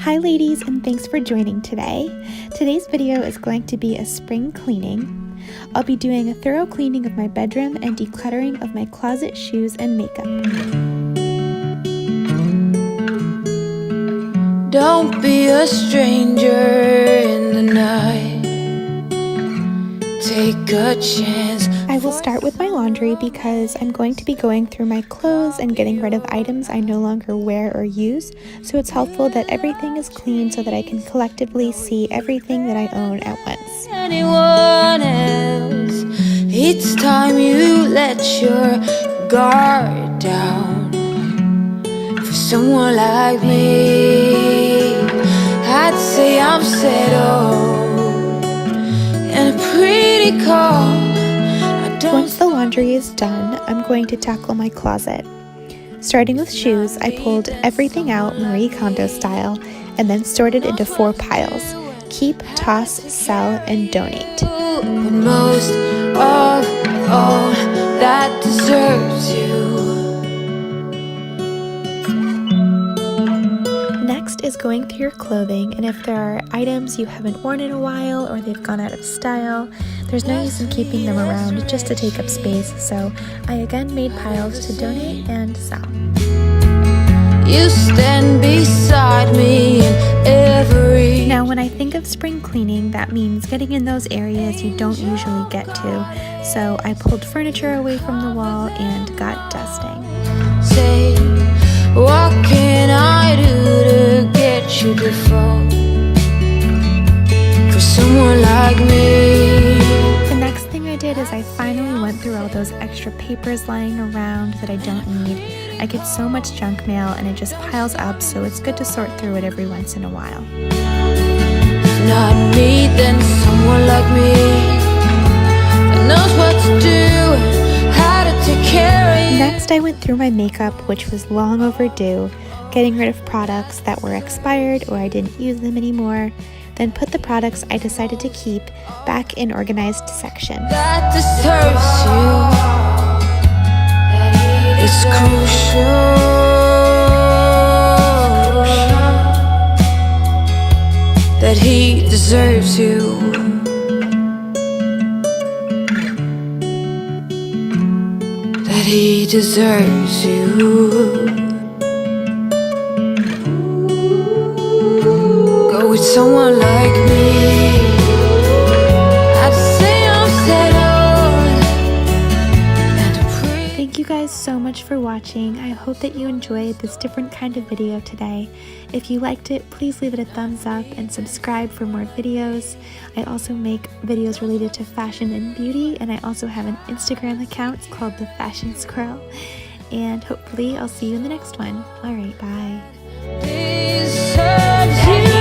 Hi ladies, and thanks for joining today. Today's video is going to be a spring cleaning. I'll be doing a thorough cleaning of my bedroom and decluttering of my closet, shoes, and makeup. Don't be a stranger in the night. Take a chance. I will start with my laundry because I'm going to be going through my clothes and getting rid of items I no longer wear or use, so it's helpful that everything is clean so that I can collectively see everything that I own at once. Anyone else, it's time you let your guard down. For someone like me, I'd say I'm settled and pretty calm. Once the laundry is done, I'm going to tackle my closet. Starting with shoes, I pulled everything out Marie Kondo style and then sorted into 4 piles: keep, toss, sell, and donate. But most of all, that deserves you. Next is going through your clothing, and if there are items you haven't worn in a while or they've gone out of style, there's no use in keeping them around just to take up space, so I again made piles to donate and sell. You stand beside me in every... Now when I think of spring cleaning, that means getting in those areas you don't usually get to, so I pulled furniture away from the wall and got dusting. Say, what can I do to get you to fall for someone like me? The next thing I did is I finally went through all those extra papers lying around that I don't need. I get so much junk mail and it just piles up, so it's good to sort through it every once in a while. Not me, then someone like me that knows what to do and how to take care of you. Next, I went through my makeup, which was long overdue, getting rid of products that were expired or I didn't use them anymore, then put the products I decided to keep back in organized sections. That deserves you. It's crucial that he deserves you. That he deserves you. Go with someone like me. I'd say I'm settled and pretty. Thank you guys so much for watching. I hope that you enjoyed this different kind of video today. If you liked it, please leave it a thumbs up and subscribe for more videos. I also make videos related to fashion and beauty, and I also have an Instagram account. It's called The Fashion Squirrel. And hopefully I'll see you in the next one. Alright, bye. Deserves you.